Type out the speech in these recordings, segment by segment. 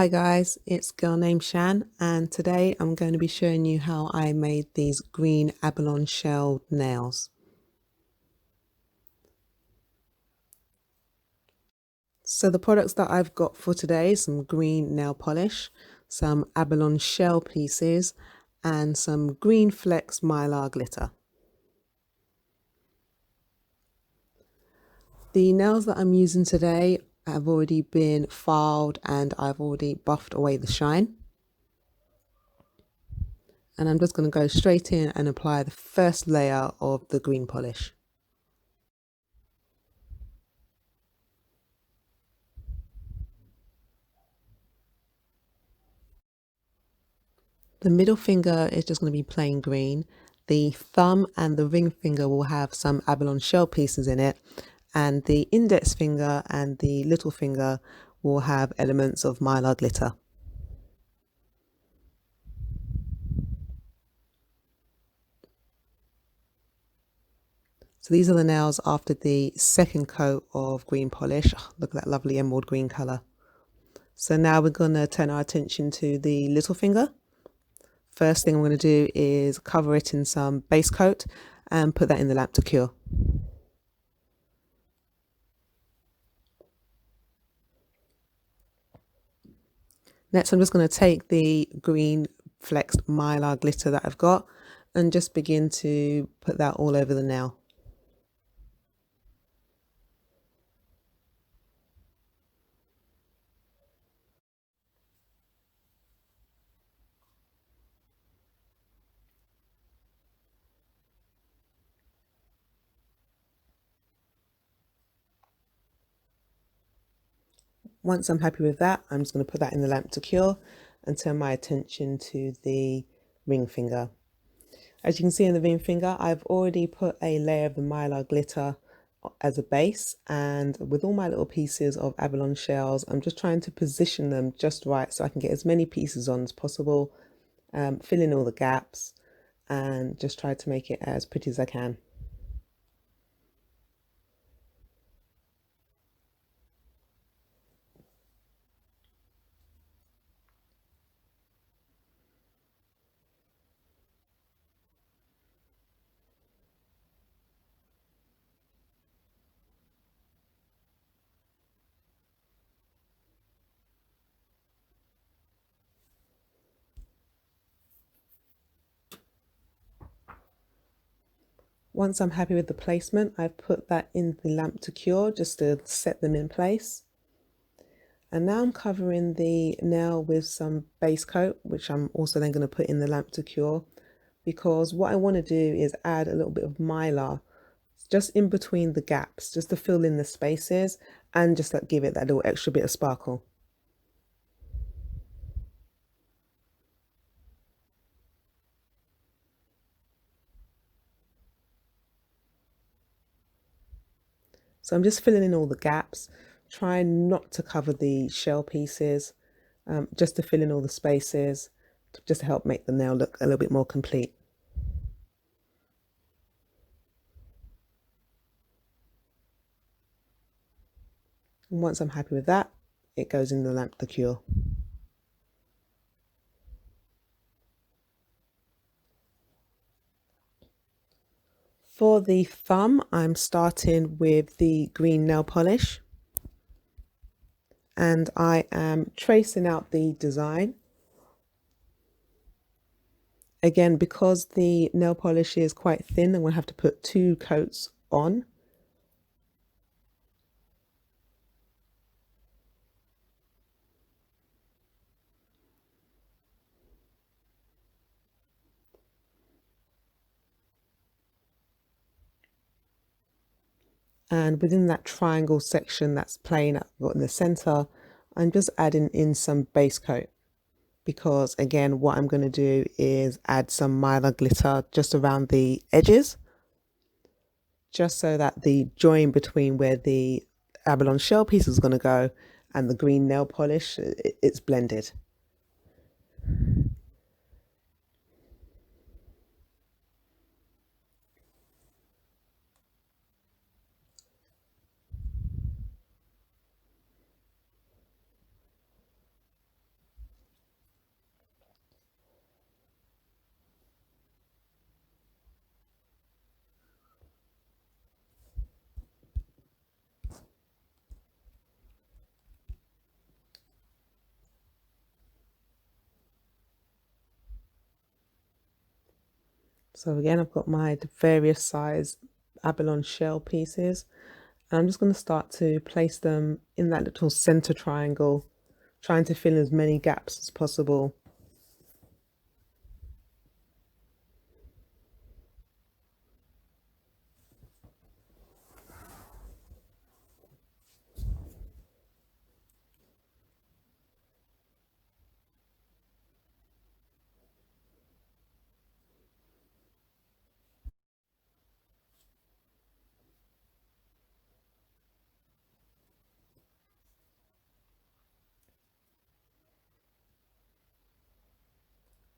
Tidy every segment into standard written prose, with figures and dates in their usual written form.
Hi guys, it's girl named Shan, and today I'm going to be showing you how I made these green abalone shell nails. So the products that I've got for today, some green nail polish, some abalone shell pieces, and some green flex mylar glitter. The nails that I'm using today have already been filed and I've already buffed away the shine. And I'm just going to go straight in and apply the first layer of the green polish. The middle finger is just going to be plain green. The thumb and the ring finger will have some abalone shell pieces in it, and the index finger and the little finger will have elements of mylar glitter. So these are the nails after the second coat of green polish. Oh, look at that lovely emerald green colour. So now we're going to turn our attention to the little finger. First thing I'm going to do is cover it in some base coat and put that in the lamp to cure. Next, I'm just going to take the green flexed mylar glitter that I've got and just begin to put that all over the nail. Once I'm happy with that, I'm just going to put that in the lamp to cure and turn my attention to the ring finger. As you can see in the ring finger, I've already put a layer of the mylar glitter as a base, and with all my little pieces of abalone shells, I'm just trying to position them just right so I can get as many pieces on as possible, fill in all the gaps and just try to make it as pretty as I can. Once I'm happy with the placement, I've put that in the lamp to cure just to set them in place. And now I'm covering the nail with some base coat, which I'm also then going to put in the lamp to cure, because what I want to do is add a little bit of mylar just in between the gaps, just to fill in the spaces and just like give it that little extra bit of sparkle. So I'm just filling in all the gaps, trying not to cover the shell pieces, just to fill in all the spaces, just to help make the nail look a little bit more complete. And once I'm happy with that, it goes in the lamp to cure. For the thumb, I'm starting with the green nail polish, and I am tracing out the design. Again, because the nail polish is quite thin, I'm going to have to put 2 coats on. And within that triangle section that's plain in the center, I'm just adding in some base coat, because again, what I'm going to do is add some mylar glitter just around the edges, just so that the join between where the abalone shell piece is going to go and the green nail polish, it's blended. So again, I've got my various size abalone shell pieces, and I'm just going to start to place them in that little center triangle, trying to fill as many gaps as possible.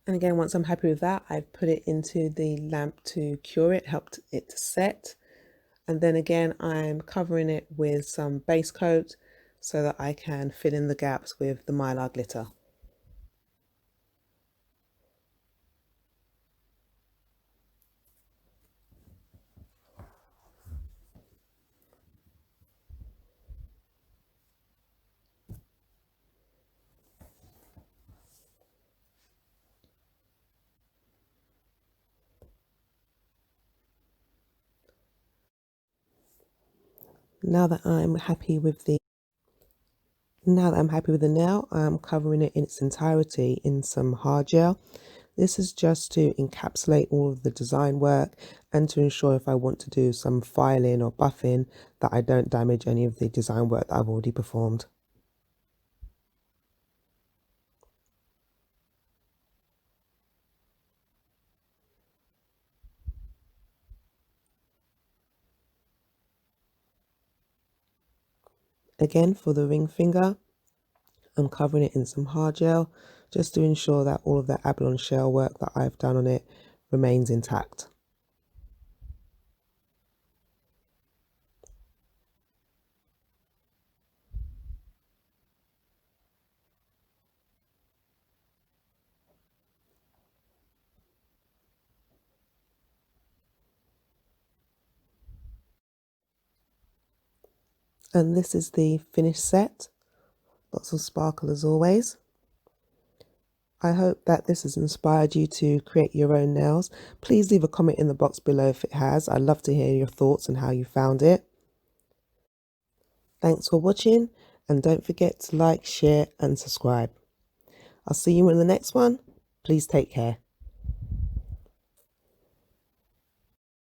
And again, once I'm happy with that, I've put it into the lamp to cure it, helped it to set. And then again, I'm covering it with some base coat so that I can fill in the gaps with the mylar glitter. Now that I'm happy with the nail, I'm covering it in its entirety in some hard gel. This is just to encapsulate all of the design work and to ensure if I want to do some filing or buffing that I don't damage any of the design work that I've already performed. Again, for the ring finger, I'm covering it in some hard gel just to ensure that all of the abalone shell work that I've done on it remains intact. And this is the finished set. Lots of sparkle as always. I hope that this has inspired you to create your own nails. Please leave a comment in the box below if it has. I'd love to hear your thoughts and how you found it. Thanks for watching, and don't forget to like, share and subscribe. I'll see you in the next one. Please take care.